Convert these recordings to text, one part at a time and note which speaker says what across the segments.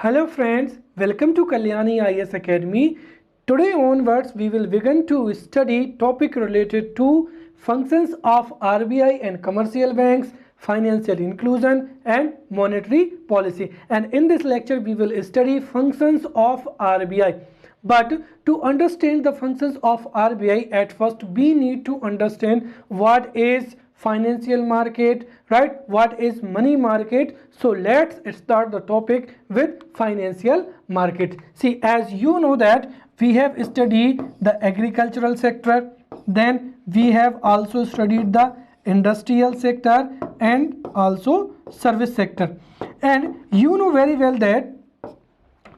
Speaker 1: Hello friends, welcome to Kalyani IS Academy. Today onwards we will begin to study topic related to functions of RBI and commercial banks, financial inclusion and monetary policy. And in this lecture we will study functions of RBI. But to understand the functions of RBI, at first we need to understand what is financial market, right? What is money market? So let's start the topic with financial market. See, as you know that we have studied the agricultural sector, then we have also studied the industrial sector and also service sector. And you know very well that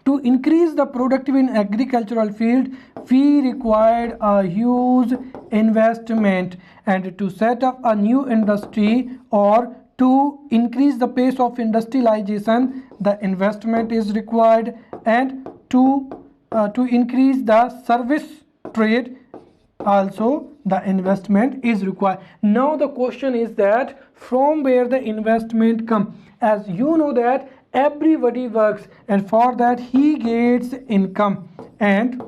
Speaker 1: to increase the productivity in agricultural field, we required a huge investment, and to set up a new industry or to increase the pace of industrialization, the investment is required, and to increase the service trade also the investment is required. Now the question is that from where the investment come? As you know that everybody works and for that he gets income, and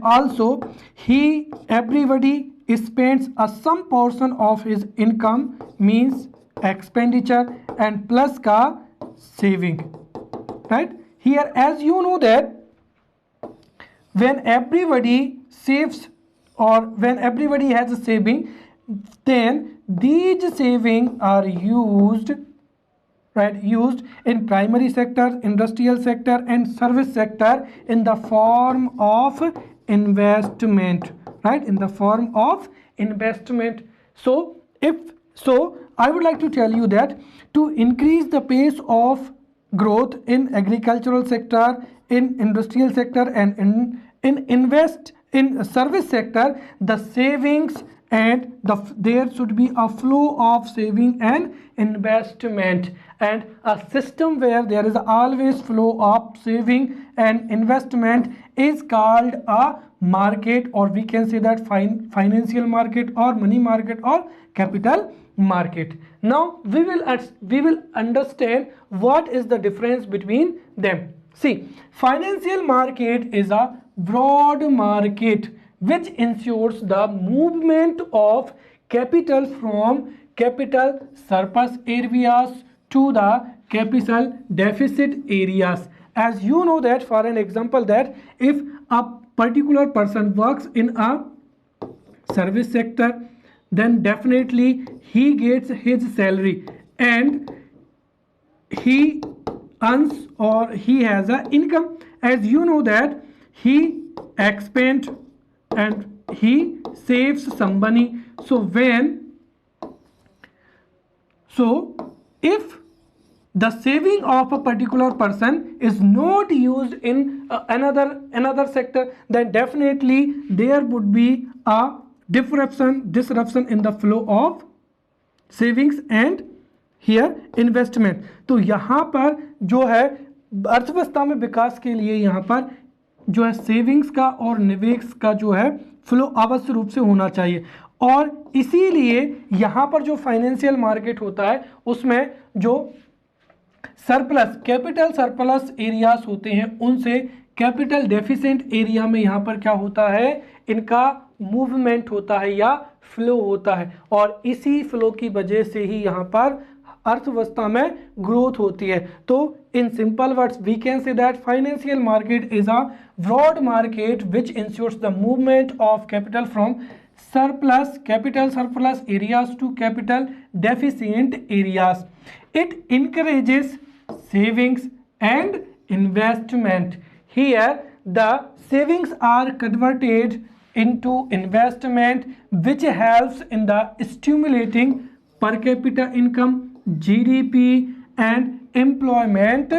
Speaker 1: also everybody spends a some portion of his income, means expenditure, and plus ka saving, right? Here as you know that when everybody saves or when everybody has a saving, then these savings are used, right, used in primary sector, industrial sector and service sector in the form of investment, right, in the form of investment. So I would like to tell you that to increase the pace of growth in agricultural sector, in industrial sector and in service sector, the savings and there should be a flow of saving and investment, and a system where there is always flow of saving and investment is called a market, or we can say that financial market or money market or capital market. Now we will understand what is the difference between them. See, financial market is a broad market which ensures the movement of capital from capital surplus areas to the capital deficit areas. As you know that, for an example, that if a particular person works in a service sector, then definitely he gets his salary and he earns or he has an income. As you know that he expends and he saves some money. So if the saving of a particular person is not used in another sector, then definitely there would be a disruption in the flow of savings and here investment. तो यहाँ पर जो है अर्थव्यवस्था में विकास के लिए यहाँ पर जो है सेविंग्स का और निवेश का जो है फ्लो अवश्य रूप से होना चाहिए, और इसीलिए यहाँ पर जो फाइनेंशियल मार्केट होता है उसमें जो सरप्लस कैपिटल सरप्लस एरियाज होते हैं उनसे कैपिटल डेफिसिएंट एरिया में यहाँ पर क्या होता है, इनका मूवमेंट होता है या फ्लो होता है, और इसी फ्लो की वजह से ही यहाँ पर अर्थव्यवस्था में ग्रोथ होती है. तो in simple words we can say that financial market is a broad market which ensures the movement of capital from capital surplus areas to capital deficient areas. It encourages savings and investment. Here the savings are converted into investment which helps in the stimulating per capita income, GDP and employment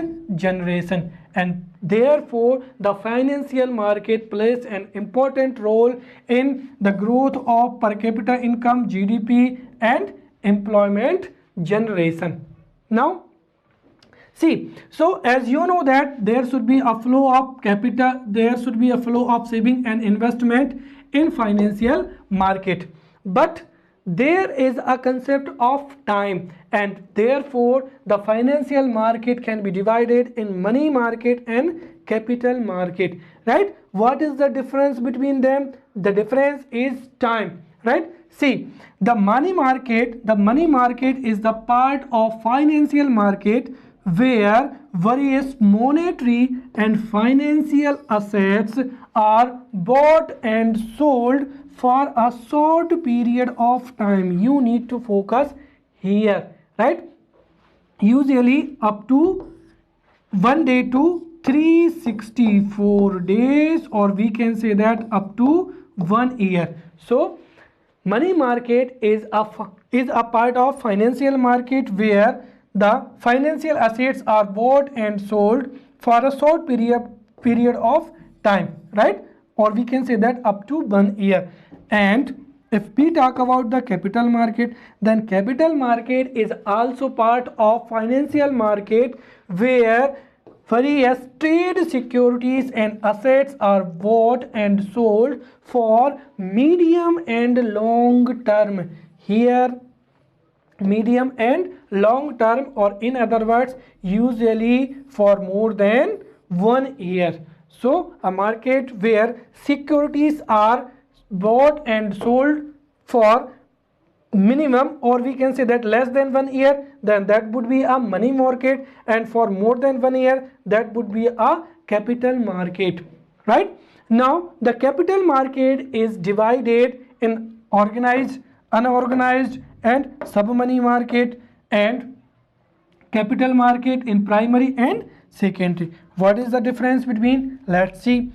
Speaker 1: generation, and therefore the financial market plays an important role in the growth of per capita income, GDP and employment generation. Now see, so as you know that there should be a flow of capital, there should be a flow of saving and investment in financial market, but there is a concept of time, and therefore the financial market can be divided in money market and capital market, right? What is the difference between them? The difference is time, right? See, the money market is the part of financial market where various monetary and financial assets are bought and sold for a short period of time. You need to focus here, right? Usually up to 1 day to 364 days, or we can say that up to 1 year. So money market is a part of financial market where the financial assets are bought and sold for a short period of time, right? Or we can say that up to 1 year. And if we talk about the capital market, then capital market is also part of financial market where various trade securities and assets are bought and sold for medium and long term. Here, medium and long term, or in other words, usually for more than 1 year. So a market where securities are bought and sold for minimum, or we can say that less than 1 year, then that would be a money market, and for more than 1 year, that would be a capital market, right? Now the capital market is divided in organized, unorganized, and sub money market, and capital market in primary and secondary. What is the difference between? Let's see,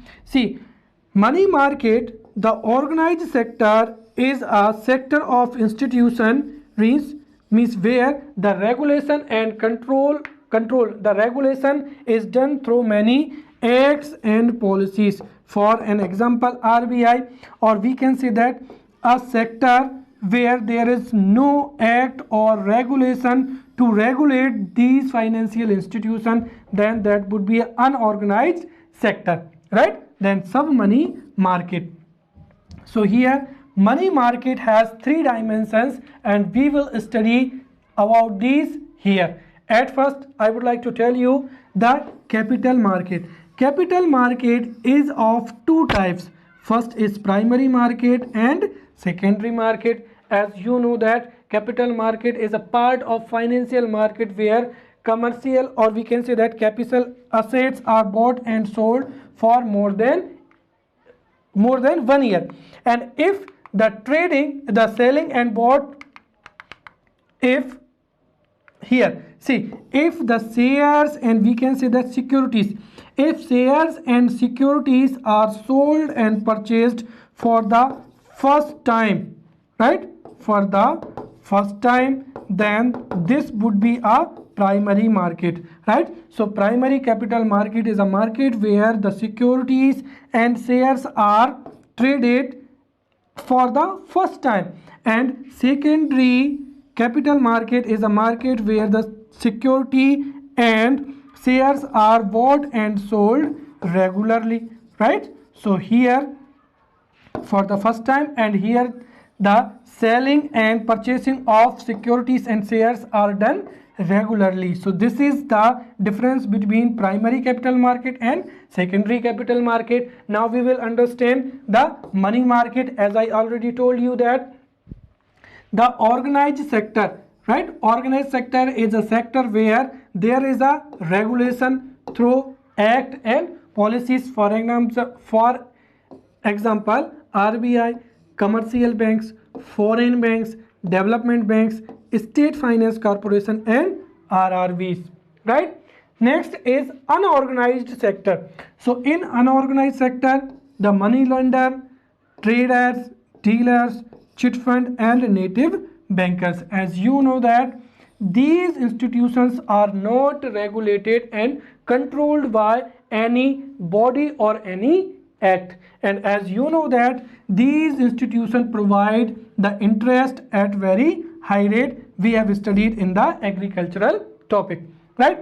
Speaker 1: money market, the organized sector, is a sector of institution means where the regulation and control the regulation is done through many acts and policies. For an example, RBI, or we can say that a sector where there is no act or regulation to regulate these financial institutions, then that would be an unorganized sector, right? Then sub money market. So here money market has 3 dimensions, and we will study about these here. At first, I would like to tell you the capital market. Capital market is of 2 types. First is primary market and secondary market. As you know that capital market is a part of financial market where commercial, or we can say that capital assets are bought and sold for more than 1 year. And if the trading, the selling and bought, if here see, if the shares and we can say that securities, if shares and securities are sold and purchased for the first time, right, for the first time, then this would be a primary market, right? So primary capital market is a market where the securities and shares are traded for the first time, and secondary capital market is a market where the security and shares are bought and sold regularly, right? So here for the first time, and here the selling and purchasing of securities and shares are done regularly. So this is the difference between primary capital market and secondary capital market. Now we will understand the money market. As I already told you that the organized sector, right? Organized sector is a sector where there is a regulation through act and policies. For example, RBI, commercial banks, foreign banks, development banks, state finance corporation, and RRBs, right? Next is unorganized sector. So in unorganized sector, the money lender, traders, dealers, chit fund, and native bankers. As you know that these institutions are not regulated and controlled by any body or any act, and as you know that these institutions provide the interest at very high rate. We have studied in the agricultural topic, right?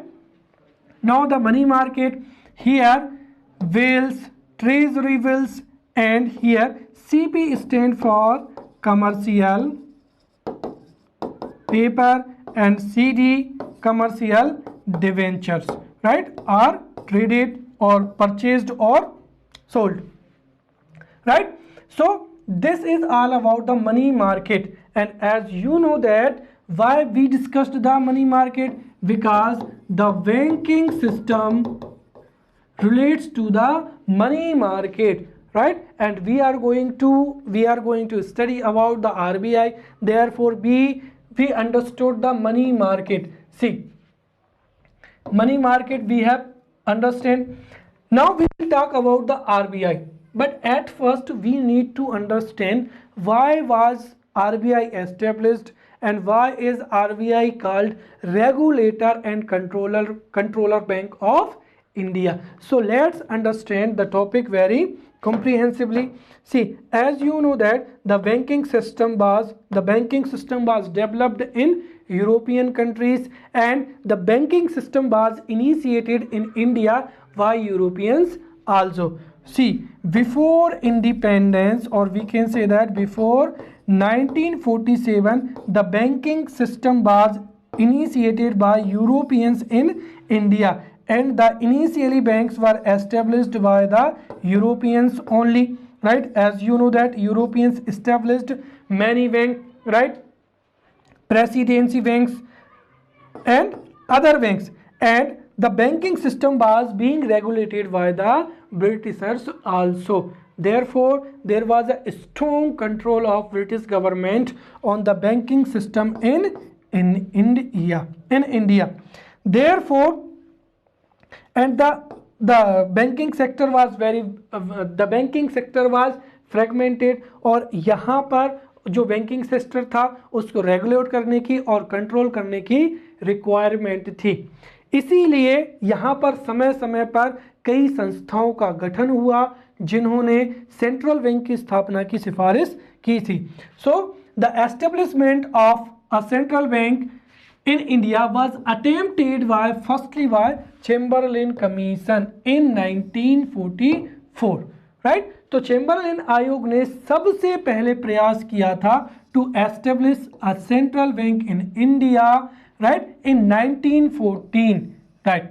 Speaker 1: Now the money market, here bills, treasury bills, and here CP stand for commercial paper and CD commercial debentures, right, are traded or purchased or sold, right? So this is all about the money market. And as you know that why we discussed the money market, because the banking system relates to the money market, right? And we are going to study about the RBI. Therefore we understood the money market. See, money market we have understand. Now we will talk about the RBI, but at first we need to understand why was RBI established and why is RBI called regulator and controller bank of India. So let's understand the topic very comprehensively. See, as you know that the banking system was developed in European countries, and the banking system was initiated in India by Europeans also. See, before independence, or we can say that before 1947, the banking system was initiated by Europeans in India, and the initially banks were established by the Europeans only, right? As you know that Europeans established many banks, right? Presidency banks and other banks, and the banking system was being regulated by the Britishers also. Therefore there was a strong control of British government on the banking system in India. Therefore, and the banking sector was fragmented, और यहाँ पर जो banking sector था उसको regulate करने की और control करने की रिक्वायरमेंट थी। इसीलिए यहाँ पर समय समय पर कई संस्थाओं का गठन हुआ जिन्होंने सेंट्रल बैंक की स्थापना की सिफारिश की थी। So the establishment of a central bank in India was attempted firstly by Chamberlain Commission in 1944, right? तो चैम्बरलेन आयोग ने सबसे पहले प्रयास किया था to establish a central bank in India, right, in 1914, right?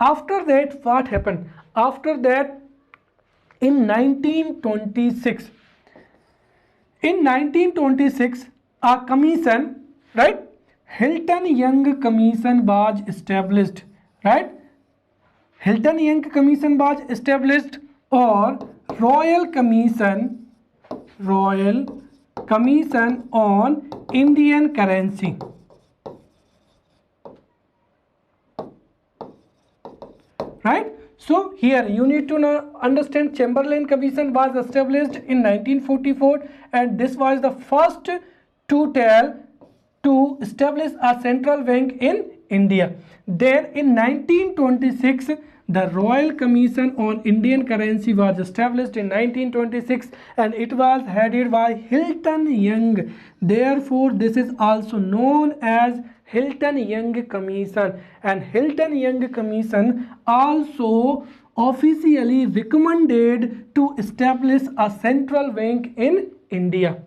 Speaker 1: After that, what happened? After that, in 1926, a commission, right, Hilton Young Commission was established, right? Hilton Young Commission was established, or Royal Commission on Indian Currency, right? So here you need to understand Chamberlain Commission was established in 1944, and this was the first to establish a central bank in India. Then in 1926, the Royal Commission on Indian Currency was established in 1926, and it was headed by Hilton Young. Therefore, this is also known as Hilton Young Commission, and Hilton Young Commission also officially recommended to establish a central bank in India.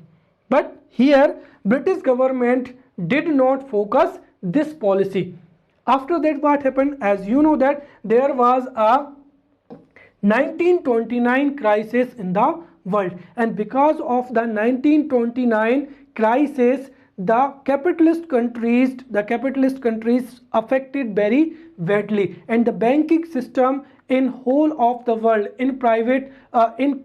Speaker 1: But here British government did not focus this policy. After that, what happened? As you know that there was a 1929 crisis in the world, and because of the 1929 crisis, the capitalist countries affected very badly, and the banking system in whole of the world, in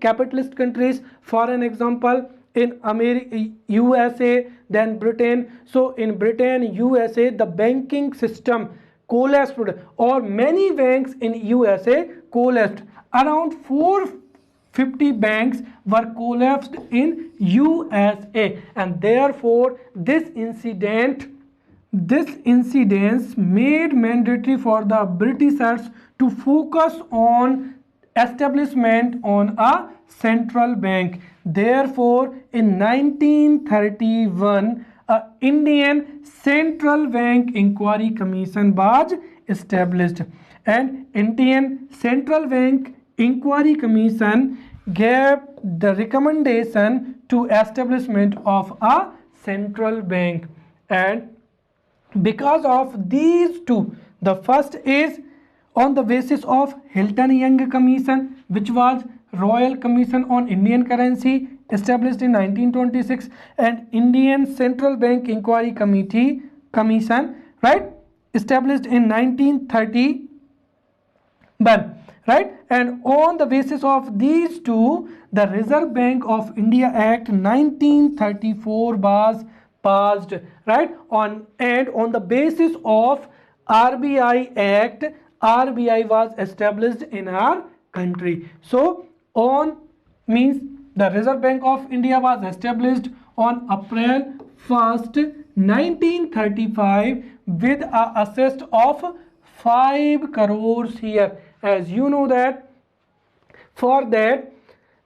Speaker 1: capitalist countries, for an example, in America, USA, then Britain. So in Britain, USA, the banking system collapsed, or many banks in USA collapsed. Around 450 banks were collapsed in USA, and therefore this incident made mandatory for the Britishers to focus on establishment on a central bank. Therefore, in 1931, a Indian Central Bank Inquiry Commission was established, and Indian Central Bank Inquiry Commission gave the recommendation to establishment of a central bank, and because of these two. The first is on the basis of Hilton Young Commission, which was Royal Commission on Indian Currency, established in 1926, and Indian Central Bank Inquiry Commission, right, established in 1931, right. And on the basis of these two, the Reserve Bank of India Act 1934 was passed, right. On the basis of RBI Act, RBI was established in our country. So on means the Reserve Bank of India was established on April 1st 1935 with a assessed of 5 crores here. As you know that for that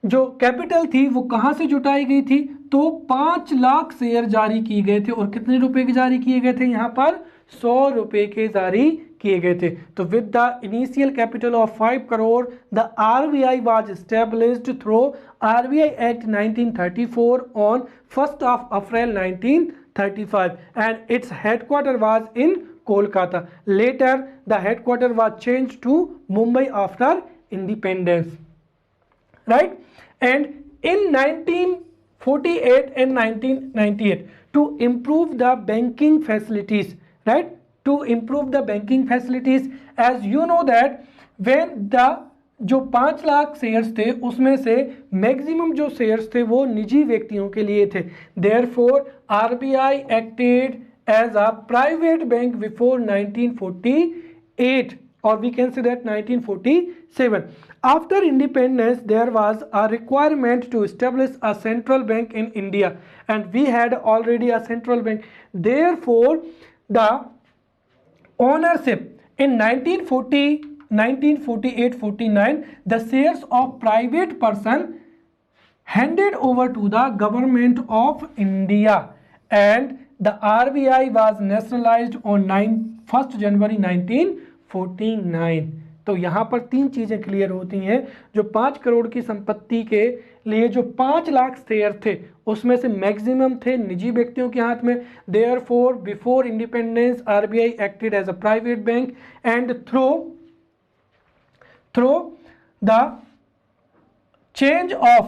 Speaker 1: जो capital थी वो कहाँ से जुटाई गई थी, तो 5 lakh share जारी किए गए थे। और कितने रुपए के जारी किए गए थे, यहाँ पर 100 रुपए के जारी किए गए थे। तो with the initial capital of 5 crore the RBI was established through RBI act 1934 on 1st of April 1935 and its headquarter was in Kolkata. Later the headquarter was changed to Mumbai after independence, right. And in 1948 and 1998 to improve the banking facilities, right, to improve the banking facilities, as you know that when the जो 5 lakh shares थे उसमें से maximum जो shares थे वो निजी व्यक्तियों के लिए थे। Therefore RBI acted as a private bank before 1948 or we can say that 1947. After independence there was a requirement to establish a central bank in India and we had already a central bank. Therefore the ownership in 1948-49 the shares of private person handed over to the government of India and the RBI was nationalized on 1st January 1949. तो यहाँ पर 3 चीज़ें clear होती हैं। जो 5 करोड़ की संपत्ति के लिए जो 5 लाख शेयर थे उसमें से मैक्सिमम थे निजी व्यक्तियों के हाथ में। Therefore before independence RBI acted as a private bank and through the change of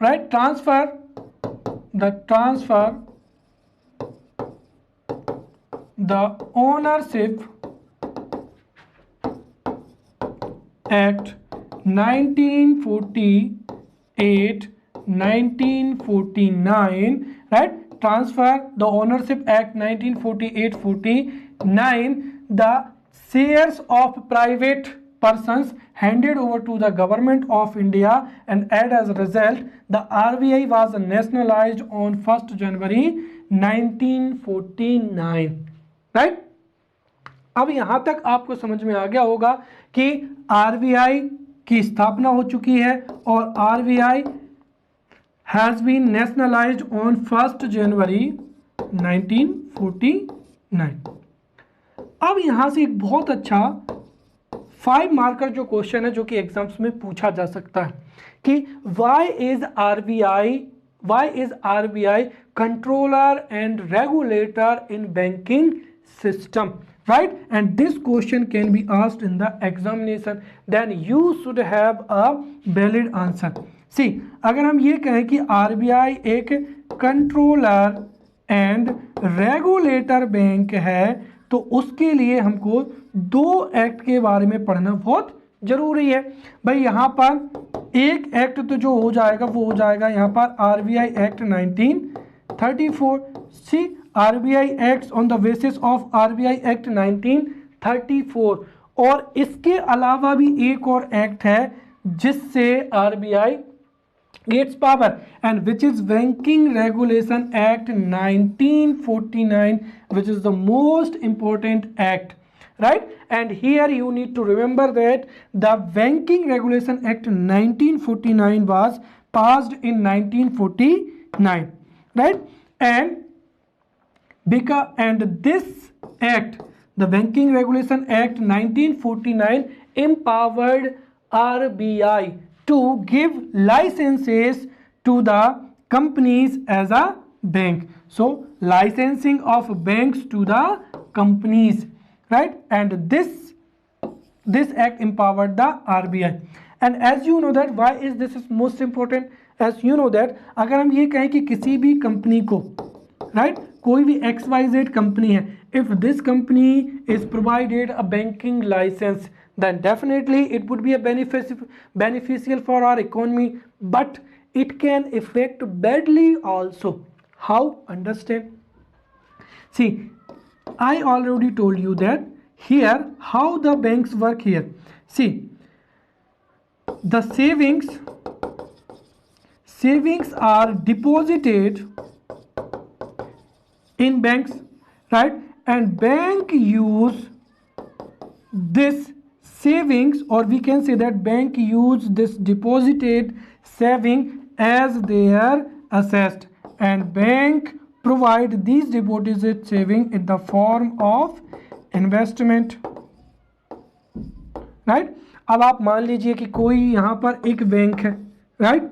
Speaker 1: right transfer the ownership act 1948-1949, right, transfer the ownership act 1948-49 the shares of private persons handed over to the government of India and as a result the RBI was nationalized on 1st January 1949, right. अब यहां तक आपको समझ में आ गया होगा कि RBI की स्थापना हो चुकी है और RBI has been nationalised on 1st January 1949। अब यहां से एक बहुत अच्छा 5 मार्कर जो क्वेश्चन है जो कि एग्जाम्स में पूछा जा सकता है कि why is RBI controller and regulator in banking system, right, and this question can be asked in the examination, then you should have a valid answer. See, अगर हम ये कहें कि आरबीआई एक कंट्रोलर एंड रेगुलेटर बैंक है तो उसके लिए हमको 2 एक्ट के बारे में पढ़ना बहुत जरूरी है। भाई यहाँ पर एक एक्ट तो जो हो जाएगा वो हो जाएगा यहाँ पर RBI act 1934। See RBI acts on the basis of RBI Act 1934 और इसके अलावा भी एक और एक्ट है जिससे RBI gets power and which is Banking Regulation Act 1949 which is the most important act, right. And here you need to remember that the Banking Regulation Act 1949 was passed in 1949, right. And this act, the Banking Regulation Act 1949 empowered RBI to give licenses to the companies as a bank. So licensing of banks to the companies, right? And this act empowered the RBI. And as you know that why is this is most important, as you know that अगर हम ये कहें कि किसी भी company को, right, कोई भी XYZ कंपनी है, if this company is provided a banking license, then definitely it would be a beneficial for our economy, but it can affect badly also. How? Understand? See, I already told you that here how the banks work here. See, the savings are deposited in banks, right? And bank use this savings, or we can say that bank use this deposited saving as their assets, and bank provide these deposited saving in the form of investment, right? अब आप मान लीजिए कि कोई यहाँ पर एक bank है, राइट?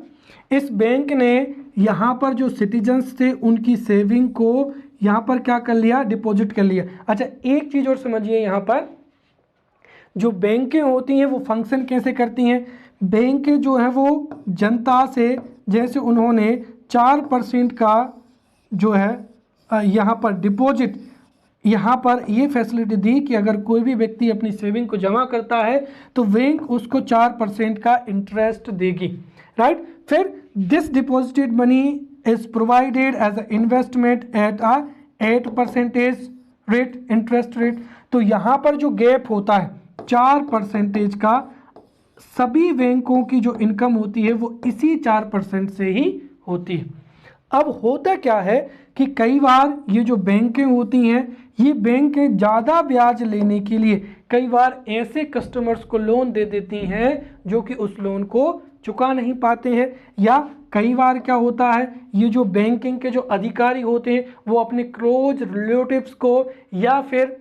Speaker 1: इस बैंक ने यहाँ पर जो सिटीजन्स थे उनकी सेविंग को यहाँ पर क्या कर लिया, डिपॉजिट कर लिया। अच्छा, एक चीज़ और समझिए, यहाँ पर जो बैंकें होती हैं वो फंक्शन कैसे करती हैं। बैंकें जो है वो जनता से, जैसे उन्होंने 4% का जो है यहाँ पर डिपॉजिट, यहाँ पर ये फैसिलिटी दी कि अगर कोई भी व्यक्ति अपनी सेविंग को जमा करता है तो बैंक उसको 4% का इंटरेस्ट देगी, राइट? फिर this deposited money is provided as a investment at a 8% rate, interest rate. तो यहाँ पर जो गैप होता है 4% का, सभी बैंकों की जो इनकम होती है वो इसी 4% से ही होती है। अब होता क्या है कि कई बार ये जो बैंकें होती हैं, ये बैंकें ज़्यादा ब्याज लेने के लिए कई बार ऐसे कस्टमर्स को लोन दे देती हैं जो कि उस लोन को चुका नहीं पाते हैं। या कई बार क्या होता है, ये जो बैंकिंग के जो अधिकारी होते हैं वो अपने क्लोज रिलेटिव्स को या फिर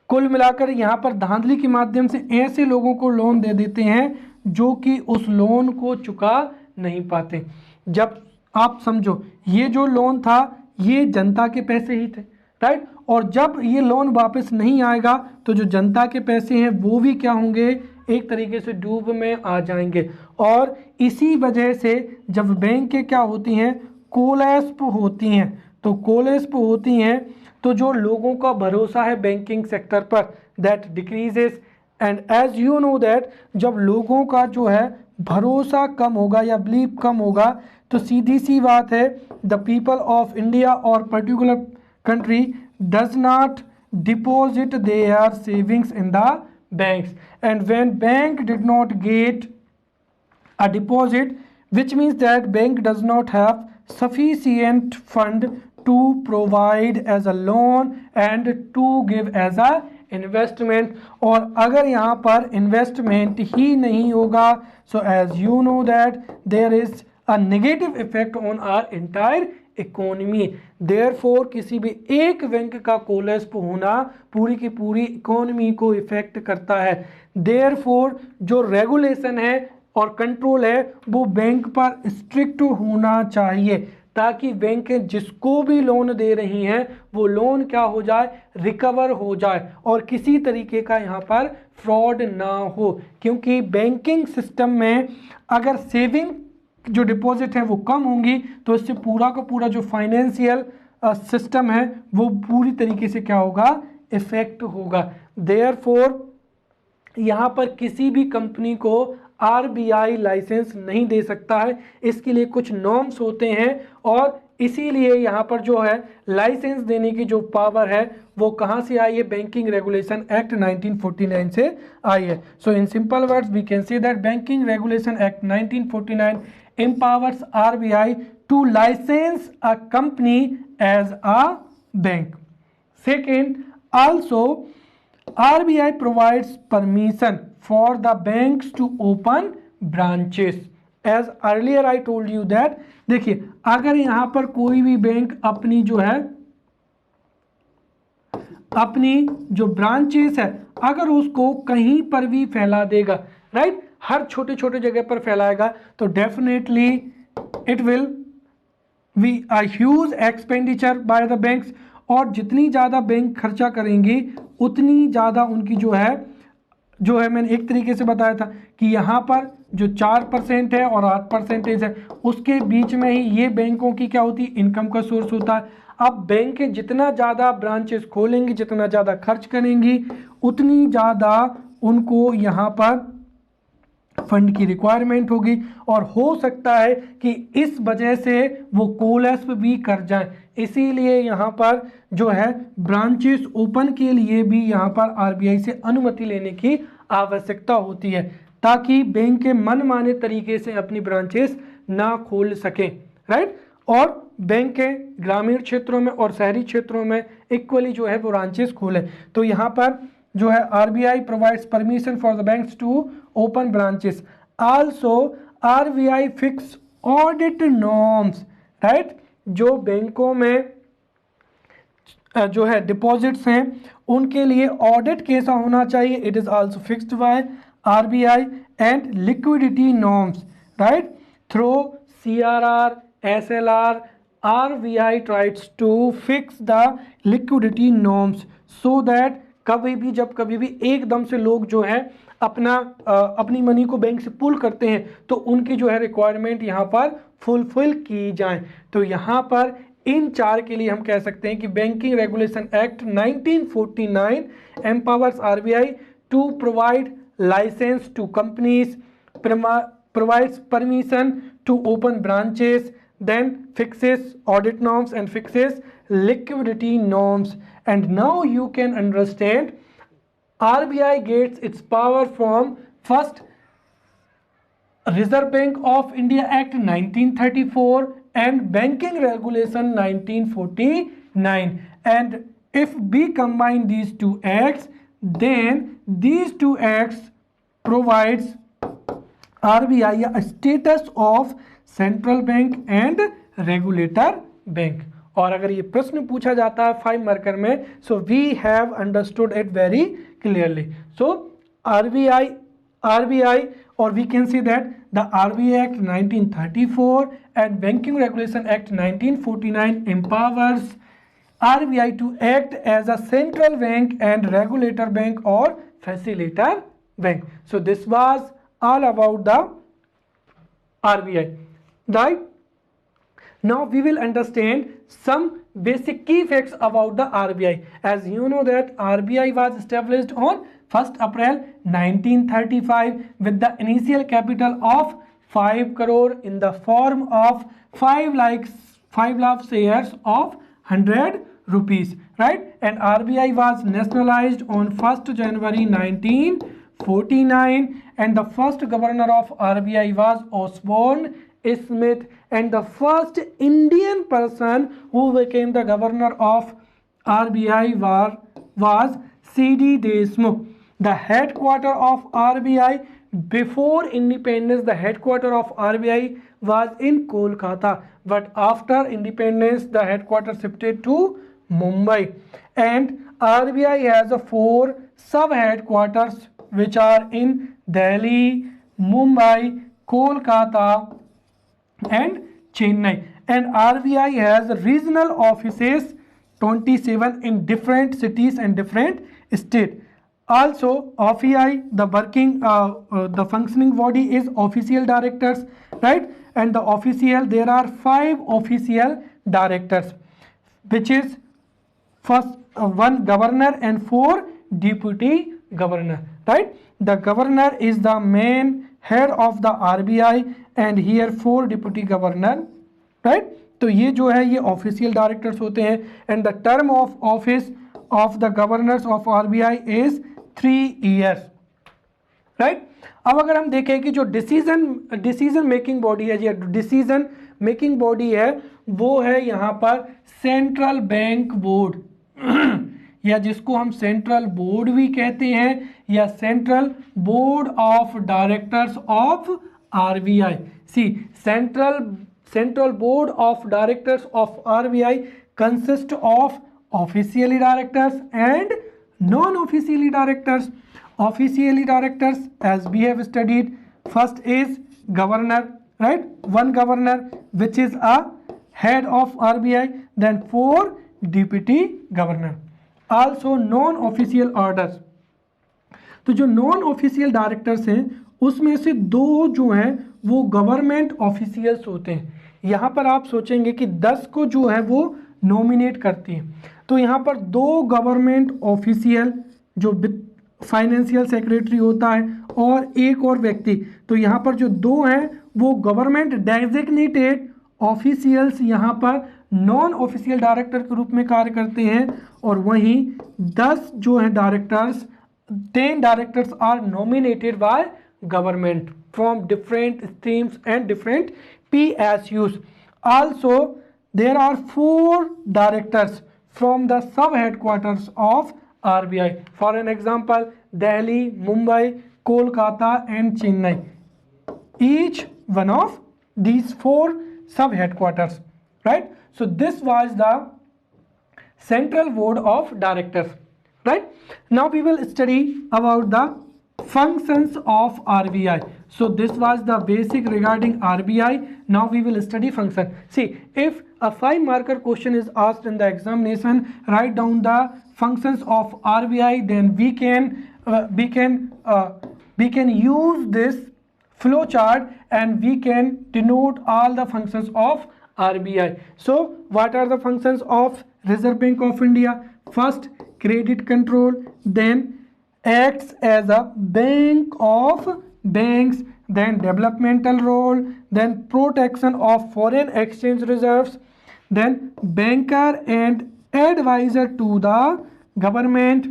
Speaker 1: कुल मिलाकर यहाँ पर धांधली के माध्यम से ऐसे लोगों को लोन दे देते हैं जो कि उस लोन को चुका नहीं पाते। जब आप समझो, ये जो लोन था ये जनता के पैसे ही थे, राइट? और जब ये लोन वापस नहीं आएगा तो जो जनता के पैसे हैं वो भी क्या होंगे, एक तरीके से डूब में आ जाएंगे। और इसी वजह से जब बैंकें क्या होती हैं, कोलैप्स होती हैं, तो कोलैप्स होती हैं तो जो लोगों का भरोसा है बैंकिंग सेक्टर पर, that decreases. And as you know that जब लोगों का जो है भरोसा कम होगा या बिलीव कम होगा तो सीधी सी बात है, द पीपल ऑफ इंडिया और particular country does not deposit their savings in the banks, and when bank did not get a deposit, which means that bank does not have sufficient fund to provide as a loan and to give as a investment। और अगर यहाँ पर investment ही नहीं होगा, so as you know that there is a negative effect on our entire economy. Therefore किसी भी एक bank का कोलैप्स होना पूरी की पूरी इकोनॉमी को इफेक्ट करता है। देयरफॉर जो रेगुलेशन है और कंट्रोल है वो बैंक पर स्ट्रिक्ट होना चाहिए ताकि बैंकें जिसको भी लोन दे रही हैं वो लोन क्या हो जाए, रिकवर हो जाए और किसी तरीके का यहाँ पर फ्रॉड ना हो। क्योंकि बैंकिंग सिस्टम में अगर सेविंग जो डिपॉजिट है वो कम होंगी तो इससे पूरा का पूरा जो फाइनेंशियल सिस्टम है वो पूरी तरीके से क्या होगा, इफेक्ट होगा। देयरफॉर यहाँ पर किसी भी कंपनी को आरबीआई लाइसेंस नहीं दे सकता है, इसके लिए कुछ नॉर्म्स होते हैं और इसीलिए यहाँ पर जो है लाइसेंस देने की जो पावर है वो कहाँ से आई है, बैंकिंग रेगुलेशन एक्ट 1949 से आई है। So in simple words we can say that banking regulation act 1949 empowers RBI to license a company as a bank. Second, also RBI provides permission for the banks to open branches. As earlier I told you that, देखिए अगर यहाँ पर कोई भी bank अपनी जो है अपनी जो ब्रांचेस है अगर उसको कहीं पर भी फैला देगा, राइट, हर छोटे छोटे जगह पर फैलाएगा तो definitely it will be a huge expenditure by the banks. और जितनी ज़्यादा बैंक खर्चा करेंगे उतनी ज़्यादा उनकी जो है मैंने एक तरीके से बताया था कि यहाँ पर जो 4% है और 8% है, उसके बीच में ही ये बैंकों की क्या होती है, इनकम का सोर्स होता है। अब बैंक जितना ज़्यादा ब्रांचेस खोलेंगी, जितना ज़्यादा खर्च करेंगी, उतनी ज़्यादा उनको यहाँ पर फंड की रिक्वायरमेंट होगी और हो सकता है कि इस वजह से वो कोलैप्स भी कर जाए। इसीलिए यहाँ पर जो है ब्रांचेस ओपन के लिए भी यहाँ पर आरबीआई से अनुमति लेने की आवश्यकता होती है, ताकि बैंक के मनमाने तरीके से अपनी ब्रांचेस ना खोल सकें, राइट। और बैंक के ग्रामीण क्षेत्रों में और शहरी क्षेत्रों में इक्वली जो है वो ब्रांचेस खोले। तो यहाँ पर जो है RBI provides permission for the banks to open branches. Also RBI fix audit norms, right. जो बैंकों में जो है डिपॉजिट्स हैं उनके लिए ऑडिट कैसा होना चाहिए, it is also fixed by RBI. And liquidity norms, right, through CRR, SLR, RBI tries to fix the liquidity norms so that कभी भी एकदम से लोग जो है अपनी मनी को बैंक से पुल करते हैं तो उनकी जो है रिक्वायरमेंट यहाँ पर फुलफिल की जाए। तो यहाँ पर इन चार के लिए हम कह सकते हैं कि banking regulation act 1949 empowers RBI to provide licence to companies, provides permission to open branches, then fixes audit norms and fixes liquidity norms. And now you can understand RBI gets its power from first Reserve Bank of India Act 1934 and Banking Regulation 1949. And if we combine these two acts, then these two acts provides RBI a status of central bank and regulator bank. और अगर ये प्रश्न पूछा जाता है 5 marker में, so we have understood it very clearly. So RBI और we can see that the RBI act 1934 and banking regulation act 1949 empowers RBI to act as a central bank and regulator bank or facilitator bank. So this was all about the RBI, right? Now we will understand some basic key facts about the RBI. As you know that RBI was established on 1st April 1935 with the initial capital of 5 crore in the form of 5 lakh shares of 100 rupees, right? And RBI was nationalized on 1st January 1949 and the first governor of RBI was Osborne Smith, and the first Indian person who became the governor of RBI was C.D. Deshmukh. The headquarter of RBI before independence, the headquarter of RBI was in Kolkata, but after independence the headquarters shifted to Mumbai. And RBI has 4 sub headquarters which are in Delhi, Mumbai, Kolkata and Chennai. And RBI has regional offices 27 in different cities and different states. Also OFI, the functioning body is official directors, right? And there are 5 official directors, which is first 1 governor and 4 deputy governor, right? The governor is the main head of the RBI and here 4 deputy governor, right? तो ये जो है ये official directors होते हैं and the term of office of the governors of RBI is 3 years, right. अब अगर हम देखें कि जो डिसीजन मेकिंग बॉडी है, या डिसीजन मेकिंग बॉडी है, वो है यहाँ पर सेंट्रल बैंक बोर्ड या जिसको हम सेंट्रल बोर्ड भी कहते हैं, या central board of directors of RBI. See central board of directors of RBI consist of officially directors and non-officially directors. Officially directors, as we have studied, first is governor, right? 1 governor which is a head of RBI, then 4 deputy governor. Also known official orders, तो जो non official directors हैं उसमें से 2 जो हैं वो government officials होते हैं। यहाँ पर आप सोचेंगे कि 10 को जो है वो नॉमिनेट करती है, तो यहाँ पर 2 गवर्नमेंट ऑफिशियल जो फाइनेंशियल सेक्रेटरी होता है और एक और व्यक्ति, तो यहाँ पर जो 2 हैं वो गवर्नमेंट डेजिग्नेटेड ऑफिशियल्स यहाँ पर नॉन ऑफिशियल डायरेक्टर के रूप में कार्य करते हैं, और वहीं 10 जो है directors, 10 directors are nominated by government from different streams and different PSUs. Also, there are 4 directors from the sub headquarters of RBI. For an example, Delhi, Mumbai, Kolkata and Chennai. Each one of these 4 sub headquarters, right? So this was the central board of directors. Right, now we will study about the functions of RBI. So this was the basic regarding RBI. Now we will study function. See, if a 5 marker question is asked in the examination, write down the functions of RBI, then we can use this flow chart and we can denote all the functions of RBI. So what are the functions of Reserve Bank of India? First, credit control, then acts as a bank of banks, then developmental role, then protection of foreign exchange reserves, then banker and advisor to the government,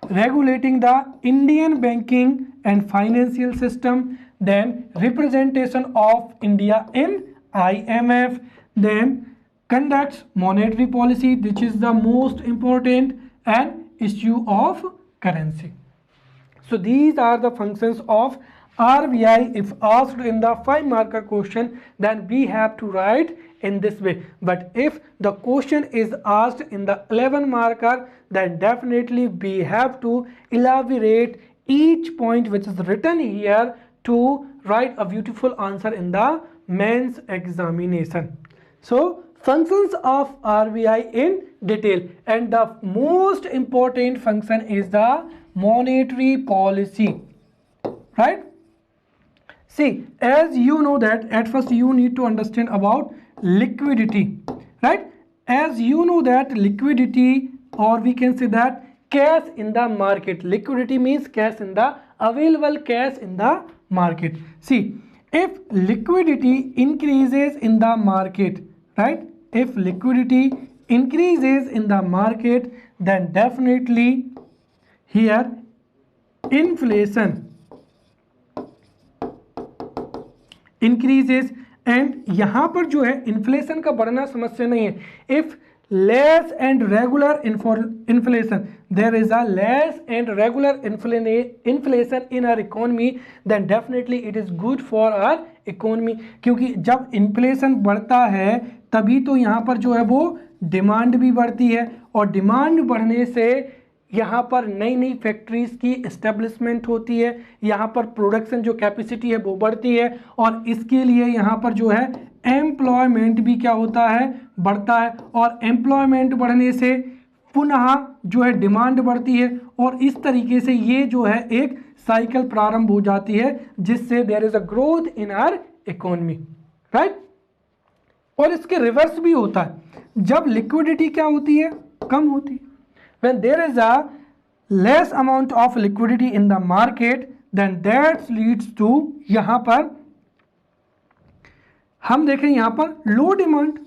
Speaker 1: regulating the Indian banking and financial system, then representation of India in IMF, then conducts monetary policy, which is the most important, and issue of currency. So these are the functions of RBI. If asked in the 5 marker question, then we have to write in this way. But if the question is asked in the 11 marker, then definitely we have to elaborate each point which is written here to write a beautiful answer in the mains examination. So functions of RBI in detail, and the most important function is the monetary policy, right? See, as you know that at first you need to understand about liquidity, right? As you know that liquidity, or we can say that cash in the market, liquidity means cash in the available cash in the market. See, if liquidity increases in the market, right? If liquidity increases in the market, then definitely here inflation increases, and यहाँ पर जो है inflation का बढ़ना समस्या नहीं है. If less and regular inflation, there is a less and regular inflation in our economy, then definitely it is good for our economy. क्योंकि जब इन्फ्लेशन बढ़ता है तभी तो यहाँ पर जो है वो डिमांड भी बढ़ती है, और डिमांड बढ़ने से यहाँ पर नई नई फैक्ट्रीज की इस्टेब्लिशमेंट होती है, यहाँ पर प्रोडक्शन जो कैपेसिटी है वो बढ़ती है, और इसके लिए यहाँ पर जो है एम्प्लॉयमेंट भी क्या होता है, बढ़ता है, और एम्प्लॉयमेंट बढ़ने से पुनः जो है डिमांड बढ़ती है, और इस तरीके से ये जो है एक साइकिल प्रारंभ हो जाती है जिससे there is a growth in our economy, right. और इसके रिवर्स भी होता है, जब लिक्विडिटी क्या होती है, कम होती है. When there is a less amount of liquidity in the market, then that leads to, यहाँ पर हम देखें यहाँ पर लो डिमांड,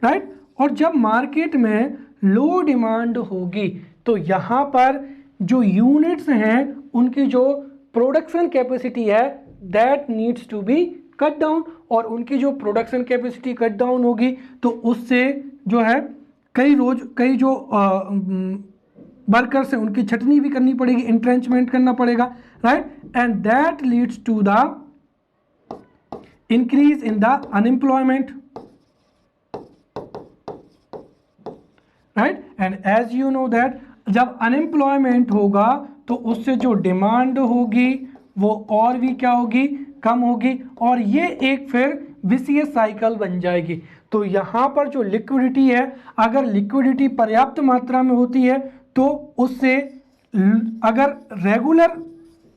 Speaker 1: राइट. और जब मार्केट में लो डिमांड होगी तो यहाँ पर जो यूनिट्स हैं उनकी जो प्रोडक्शन कैपेसिटी है that needs to be cut down, और उनकी जो प्रोडक्शन कैपेसिटी कट डाउन होगी तो उससे जो है कई जो वर्कर्स हैं उनकी छटनी भी करनी पड़ेगी, इंट्रेंचमेंट करना पड़ेगा, right. And that leads to the increase in the unemployment, right. And as you know that जब अनएम्प्लॉयमेंट होगा तो उससे जो डिमांड होगी वो और भी क्या होगी, कम होगी, और ये एक फिर विशियस साइकिल बन जाएगी. तो यहाँ पर जो लिक्विडिटी है, अगर लिक्विडिटी पर्याप्त मात्रा में होती है तो उससे अगर रेगुलर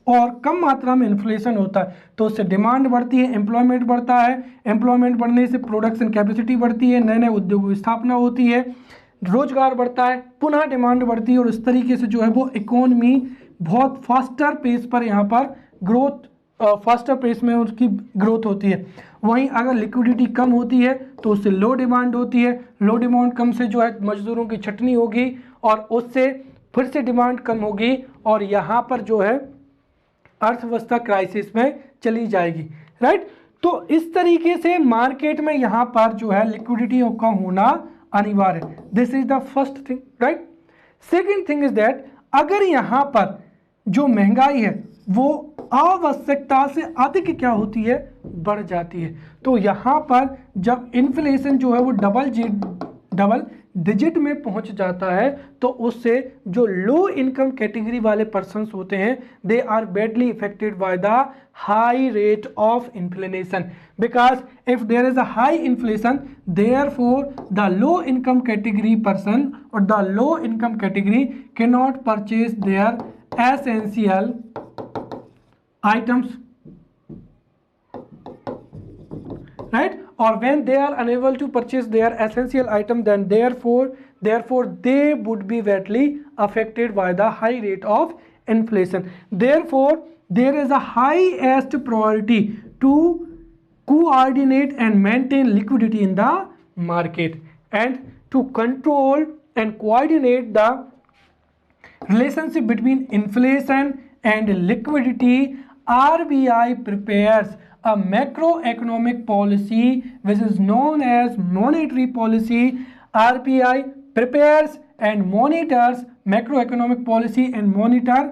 Speaker 1: और कम मात्रा में इन्फ्लेशन होता है तो उससे डिमांड बढ़ती है, एम्प्लॉयमेंट बढ़ता है, एम्प्लॉयमेंट बढ़ने से प्रोडक्शन कैपेसिटी बढ़ती है, नए नए उद्योगों की स्थापना होती है, रोजगार बढ़ता है, पुनः डिमांड बढ़ती है और इस तरीके से जो है वो इकोनॉमी बहुत फास्टर पेस पर यहाँ पर ग्रोथ, फास्टर पेस में उसकी ग्रोथ होती है। वहीं अगर लिक्विडिटी कम होती है तो उससे लो डिमांड होती है, लो डिमांड कम से जो है मजदूरों की छटनी होगी और उससे फिर से डिमांड कम होगी और यहाँ पर जो है अर्थव्यवस्था क्राइसिस में चली जाएगी, राइट। तो इस तरीके से मार्केट में यहाँ पर जो है लिक्विडिटी का होना अनिवार्य, this is the first thing, right. Second thing is that अगर यहाँ पर जो महंगाई है वो आवश्यकता से अधिक क्या होती है, बढ़ जाती है, तो यहाँ पर जब इन्फ्लेशन जो है वो डबल डिजिट में पहुंच जाता है तो उससे जो लो इनकम कैटेगरी वाले पर्सन्स होते हैं they are badly affected by the high rate of inflation, because if there is a high inflation therefore the low income category person और the low income category can not purchase their essential items, right, or when they are unable to purchase their essential item then therefore they would be badly affected by the high rate of inflation. Therefore there is a highest priority to coordinate and maintain liquidity in the market and to control and coordinate the relationship between inflation and liquidity. RBI prepares a macroeconomic policy which is known as monetary policy. RBI prepares and monitors macroeconomic policy and monitor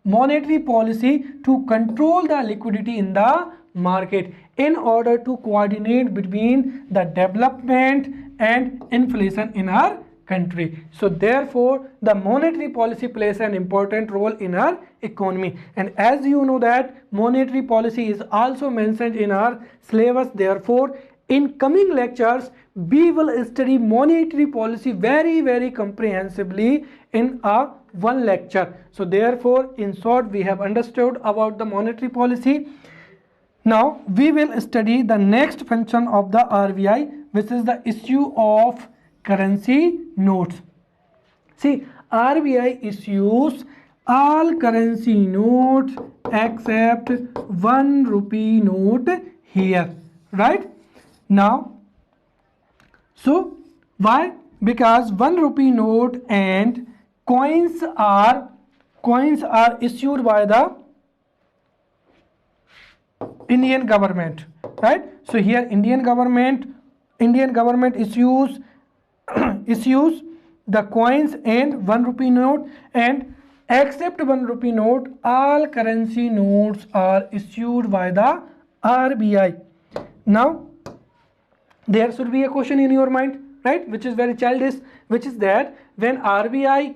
Speaker 1: monetary policy to control the liquidity in the market in order to coordinate between the development and inflation in our country. So therefore the monetary policy plays an important role in our economy, and as you know that monetary policy is also mentioned in our syllabus. Therefore in coming lectures we will study monetary policy very comprehensively in a one lecture. So therefore in short we have understood about the monetary policy. Now we will study the next function of the RBI, which is the issue of currency notes. See, RBI issues all currency notes except 1 rupee note here, right? Now, so why? Because 1 rupee note and coins are issued by the Indian government, right? So here Indian government issues the coins and 1 rupee note, and except 1 rupee note all currency notes are issued by the RBI. Now there should be a question in your mind, right, which is very childish, which is that when RBI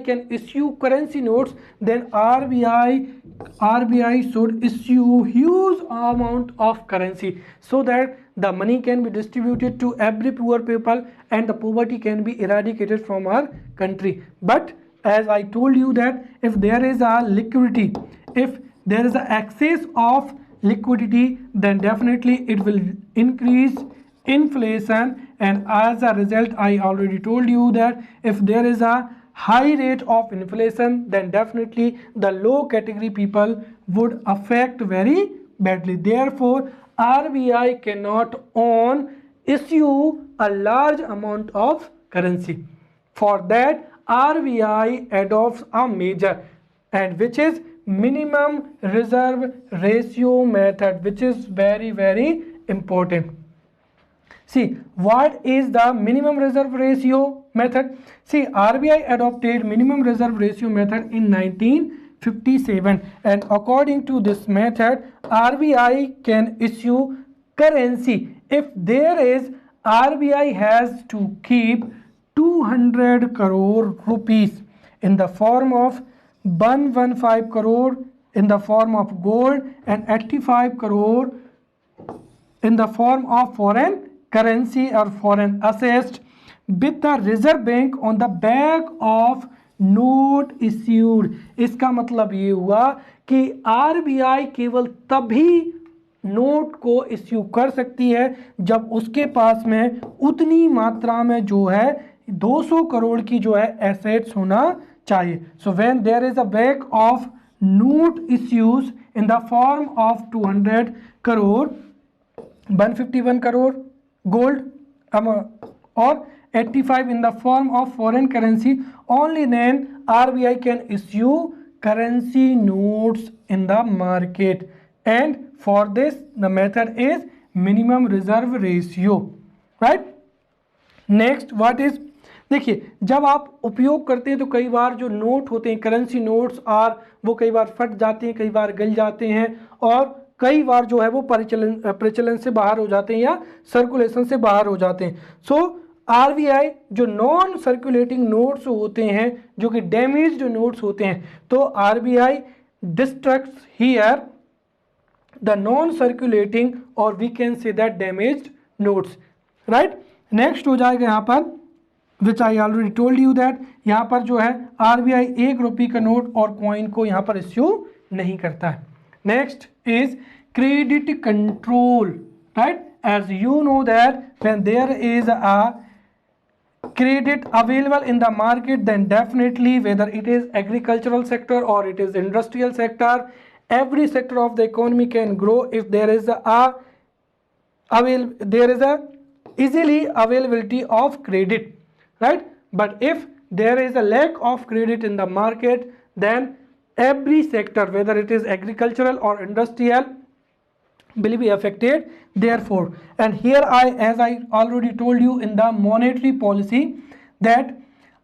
Speaker 1: can issue currency notes, then RBI should issue huge amount of currency so that the money can be distributed to every poor people and the poverty can be eradicated from our country. But as I told you that if there is a liquidity, if there is an excess of liquidity, then definitely it will increase inflation, and as a result I already told you that if there is a high rate of inflation then definitely the low category people would affect very badly. Therefore RBI cannot issue a large amount of currency. For that RBI adopts a measure, and which is minimum reserve ratio method, which is very important. See, what is the minimum reserve ratio method? See, RBI adopted minimum reserve ratio method in 1957, and according to this method RBI can issue currency if there is RBI has to keep 200 crore rupees in the form of 115 crore in the form of gold and 85 crore in the form of foreign currency or foreign assets with the Reserve Bank on the back of note issued। इसका मतलब ये हुआ कि RBI केवल तभी note को issue कर सकती है जब उसके पास में उतनी मात्रा में जो है 200 करोड़ की जो है एसेट्स होना चाहिए। So when there is a back of note issues in the form of 200 crore, 151 crore gold, or 85 in the form of foreign currency, only then RBI can issue currency notes in the market, and for this the method is minimum reserve ratio, right? Next, what is, देखिए जब आप उपयोग करते हैं तो कई बार जो note होते हैं करेंसी नोट्स आर वो कई बार फट जाते हैं, कई बार गल जाते हैं और कई बार जो है वो प्रचलन से बाहर हो जाते हैं या सर्कुलेशन से बाहर हो जाते हैं। सो आरबीआई जो नॉन सर्कुलेटिंग नोट्स होते हैं जो कि डैमेज्ड नोट्स होते हैं तो RBI destructs here the non circulating और we can say that damaged notes, right. Next हो जाएगा यहाँ पर which I already told you that यहाँ पर जो है आरबीआई 1 रुपये का नोट और कॉइन को यहाँ पर इश्यू नहीं करता है। Next is credit control, right. As you know that when there is a credit available in the market, then definitely whether it is agricultural sector or it is industrial sector, every sector of the economy can grow if there is a easily availability of credit, right? But if there is a lack of credit in the market, then every sector whether it is agricultural or industrial will be affected therefore। And here as I already told you in the monetary policy that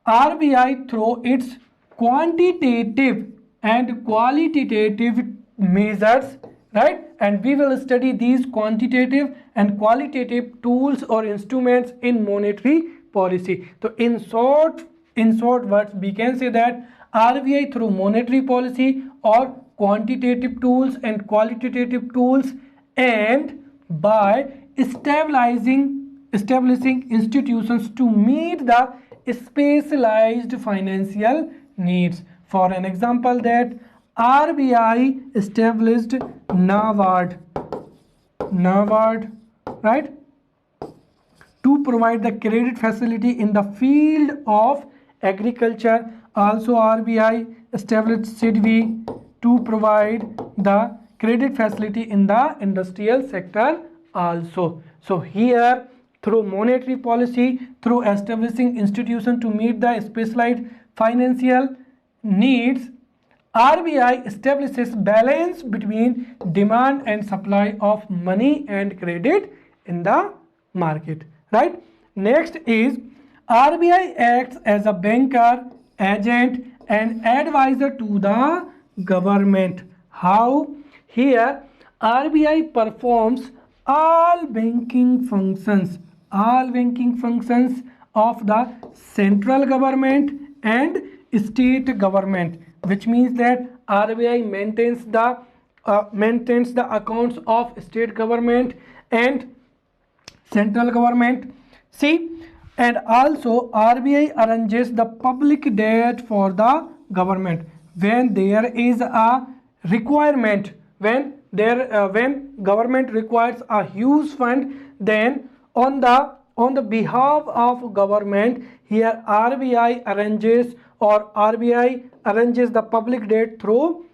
Speaker 1: RBI through its quantitative and qualitative measures, right, and we will study these quantitative and qualitative tools or instruments in monetary policy। So in short words we can say that RBI through monetary policy or quantitative tools and qualitative tools and by establishing institutions to meet the specialized financial needs। For an example that RBI established NABARD, right, to provide the credit facility in the field of agriculture। Also RBI established SIDBI to provide the credit facility in the industrial sector also। So here through monetary policy, through establishing institution to meet the specialized financial needs, RBI establishes balance between demand and supply of money and credit in the market, right? Next is RBI acts as a banker, agent and advisor to the government। How? Here RBI performs all banking functions of the central government and state government, which means that RBI maintains the accounts of state government and central government। See, and also RBI arranges the public debt for the government when there is a requirement, when government requires a huge fund, then on the behalf of government here RBI arranges the public debt through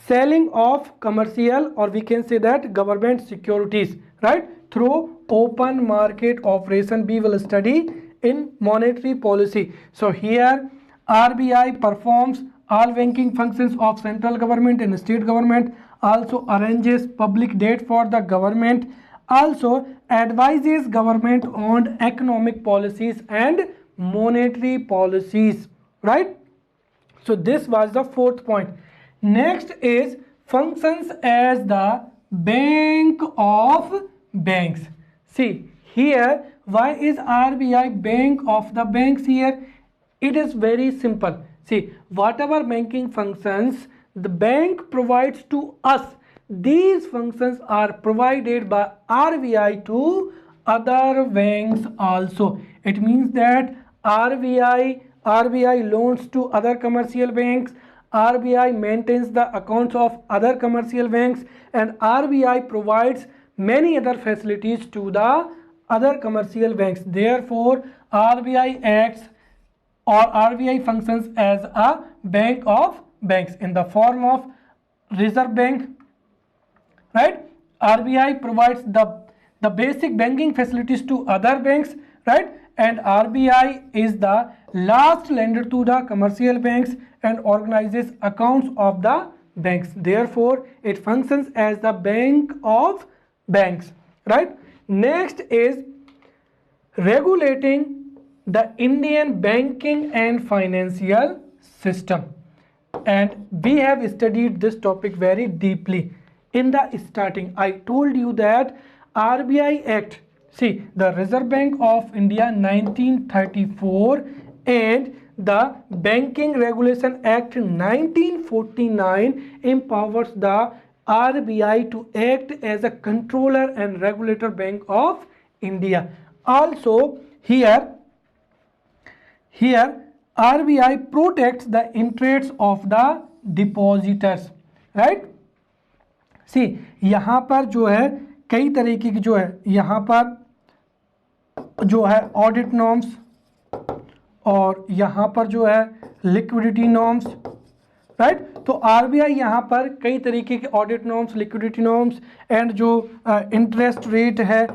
Speaker 1: selling of commercial or we can say that government securities, right, through open market operation we will study in monetary policy। So here RBI performs all banking functions of central government and state government, also arranges public debt for the government, also advises government on economic policies and monetary policies, right? So this was the fourth point। Next is functions as the bank of banks। See here, why is RBI bank of the banks here? It is very simple। See, whatever banking functions the bank provides to us, these functions are provided by RBI to other banks also. It means that RBI loans to other commercial banks, RBI maintains the accounts of other commercial banks, and RBI provides many other facilities to the other commercial banks. Therefore, RBI acts or RBI functions as a bank of banks in the form of Reserve Bank, right? RBI provides the basic banking facilities to other banks, right? And RBI is the last lender to the commercial banks and organizes accounts of the banks. Therefore, it functions as the bank of banks, right? Next is regulating the Indian banking and financial system, and we have studied this topic very deeply. In the starting, I told you that RBI Act, see, the Reserve Bank of India 1934 and the Banking Regulation Act 1949 empowers the RBI to act as a controller and regulator Bank of India. Also, here RBI protects the interests of the depositors, right? सी यहाँ पर जो है कई तरीके की जो है यहाँ पर जो है ऑडिट नॉर्म्स और यहाँ पर जो है लिक्विडिटी नॉर्म्स, राइट? तो आरबीआई यहाँ पर कई तरीके के audit norms, liquidity norms and जो इंटरेस्ट रेट है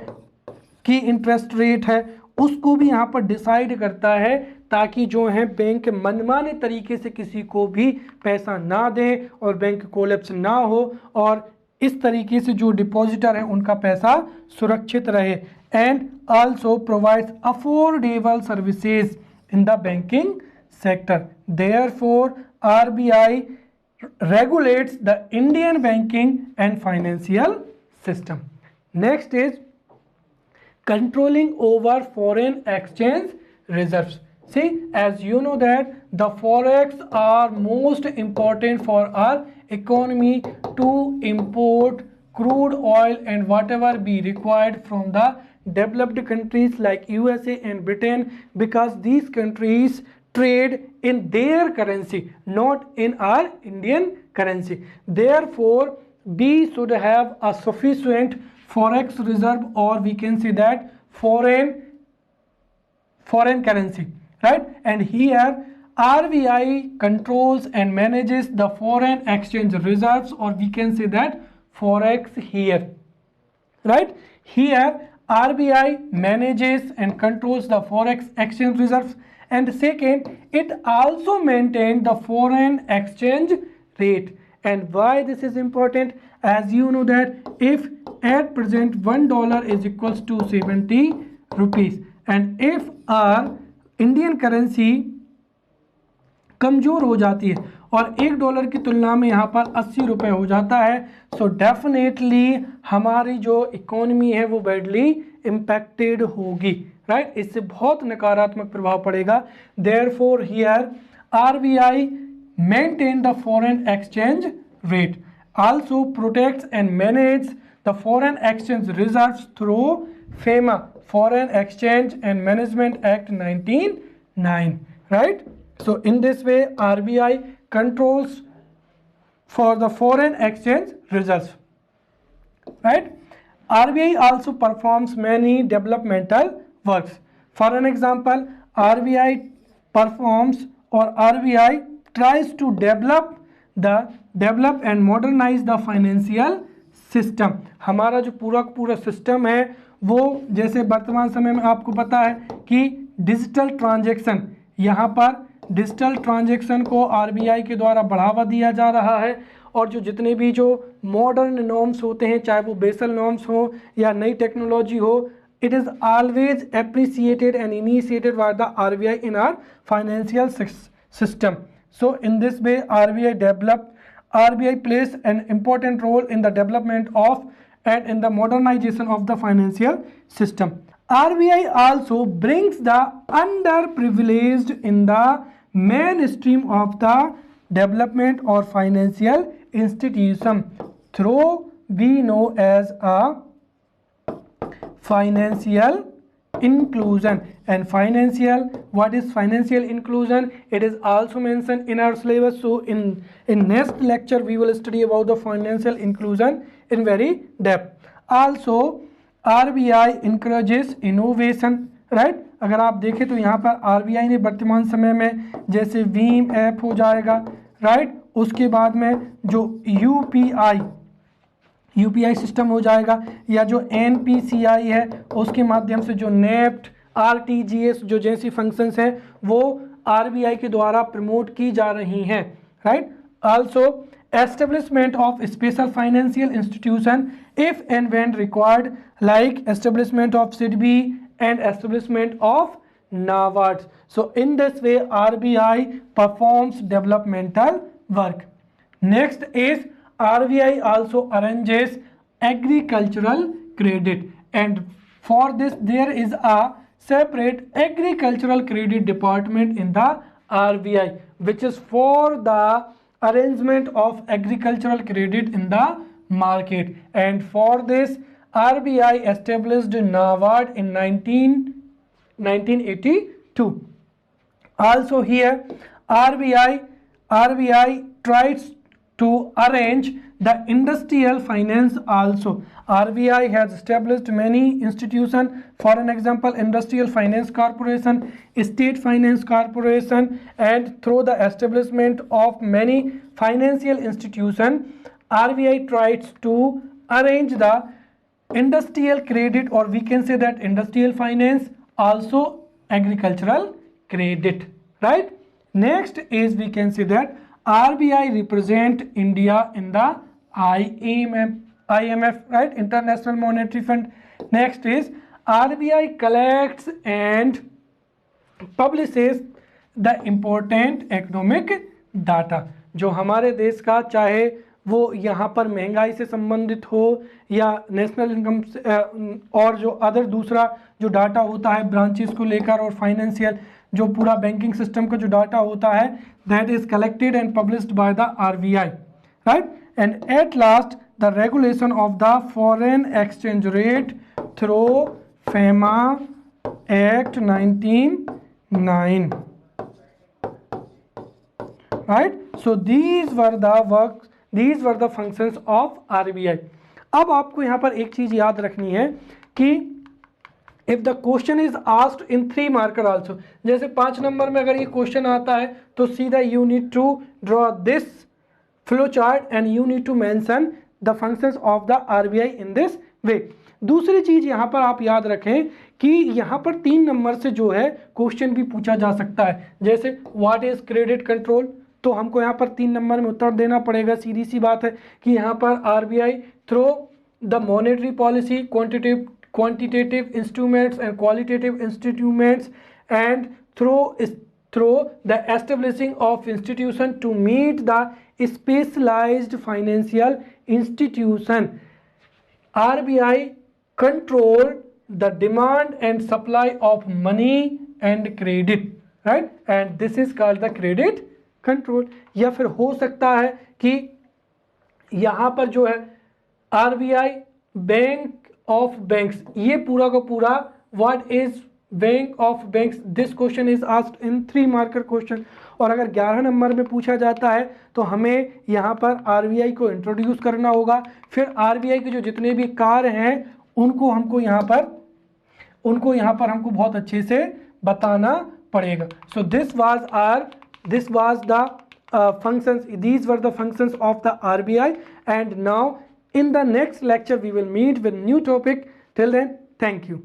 Speaker 1: की इंटरेस्ट रेट है उसको भी यहाँ पर डिसाइड करता है ताकि जो है बैंक मनमाने तरीके से किसी को भी पैसा ना दे और बैंक कोलैप्स ना हो और इस तरीके से जो डिपॉजिटर है उनका पैसा सुरक्षित रहे. And also provides affordable services in the banking sector. Therefore RBI regulates the Indian banking and financial system. Next is controlling over foreign exchange reserves. See, as you know that the forex are most important for our economy to import crude oil and whatever be required from the developed countries like USA and Britain, because these countries trade in their currency, not in our Indian currency. Therefore, we should have a sufficient forex reserve, or we can say that foreign currency, right? And here RBI controls and manages the foreign exchange reserves, or we can say that forex here, right? Here RBI manages and controls the forex exchange reserves. And second, it also maintains the foreign exchange rate. And why this is important? As you know that if at present $1 is equals to 70 rupees, and if our Indian currency कमज़ोर हो जाती है और $1 की तुलना में यहाँ पर 80 रुपये हो जाता है, सो डेफिनेटली हमारी जो इकोनॉमी है वो बैडली इम्पैक्टेड होगी, राइट? इससे बहुत नकारात्मक प्रभाव पड़ेगा. Therefore here RBI maintain the foreign exchange rate, also protects and manage the foreign exchange reserves through FEMA foreign exchange and management act 1909, right? So in this way RBI controls for the foreign exchange reserves, right? RBI also performs many developmental works. For an example, RBI performs or RBI tries to develop and modernize the financial system. हमारा जो पूरा system है वो जैसे वर्तमान समय में आपको पता है कि डिजिटल ट्रांजैक्शन, यहाँ पर डिजिटल ट्रांजैक्शन को आरबीआई के द्वारा बढ़ावा दिया जा रहा है और जो जितने भी जो मॉडर्न नॉर्म्स होते हैं, चाहे वो बेसल नॉर्म्स हो या नई टेक्नोलॉजी हो, it is always appreciated and initiated by the RBI in our financial system. So in this way RBI plays an important role in the development of and in the modernization of the financial system. RBI also brings the underprivileged in the mainstream of the development or financial institution. through we know as a financial inclusion. And financial, what is financial inclusion? It is also mentioned in our syllabus. So in next lecture we will study about the financial inclusion in very depth. Also RBI encourages innovation, right? अगर आप देखें तो यहाँ पर RBI ने वर्तमान समय में जैसे भीम ऐप हो जाएगा, राइट, उसके बाद में जो यूपीआई सिस्टम हो जाएगा, या जो एनपीसीआई है उसके माध्यम से जो नेफ्ट, आरटीजीएस जो जैसी फंक्शंस हैं वो आरबीआई के द्वारा प्रमोट की जा रही हैं, right. Also establishment of special financial institution if and when required, like establishment of SIDBI and establishment of NABARD. So in this way RBI performs developmental work. Next is RBI also arranges agricultural credit, and for this there is a separate agricultural credit department in the RBI, which is for the arrangement of agricultural credit in the market. And for this RBI established NABARD in 1982. Also here RBI tries to arrange the industrial finance also. RBI has established many institutions, for an example Industrial Finance Corporation, State Finance Corporation, and through the establishment of many financial institutions RBI tries to arrange the industrial credit, or we can say that industrial finance, also agricultural credit, right. Next is we can say that RBI represent India in the IMF, right, International Monetary Fund. Next is RBI collects and publishes the important economic data. जो हमारे देश का, चाहे वो यहाँ पर महंगाई से संबंधित हो या नेशनल इनकम और जो अदर दूसरा जो डाटा होता है ब्रांचेस को लेकर, और फाइनेंशियल जो पूरा बैंकिंग सिस्टम का जो डाटा होता है, that is collected and published by the RBI, right. And at last the regulation of the foreign exchange rate through FEMA Act 1909, right. So these were the functions of RBI. अब आपको यहाँ पर एक चीज याद रखनी है कि if the question is asked in 3 marker also, जैसे 5 नंबर में अगर ये क्वेश्चन आता है तो सीधा you need to draw this flow chart and you need to mention the functions of the RBI in this way. दूसरी चीज यहाँ पर आप याद रखें कि यहाँ पर 3 नंबर से जो है क्वेश्चन भी पूछा जा सकता है, जैसे व्हाट इज क्रेडिट कंट्रोल, तो हमको यहाँ पर 3 नंबर में उत्तर देना पड़ेगा. सीधी सी बात है कि यहाँ पर RBI through the monetary policy, quantitative instruments and qualitative instruments, and through the establishing of institution to meet the specialized financial institution, RBI control the demand and supply of money and credit, right, and this is called the credit control. या फिर हो सकता है कि यहाँ पर जो है RBI बैंक ऑफ बैंक्स, ये पूरा का पूरा what is bank of banks, this question is asked in 3 marker question. और अगर 11 नंबर में पूछा जाता है तो हमें यहाँ पर RBI को इंट्रोड्यूस करना होगा, फिर RBI के जो जितने भी कार्य हैं उनको हमको यहाँ पर हमको बहुत अच्छे से बताना पड़ेगा. So this was the functions, these were the functions of the RBI, and now in the next lecture we will meet with new topic. Till then, thank you.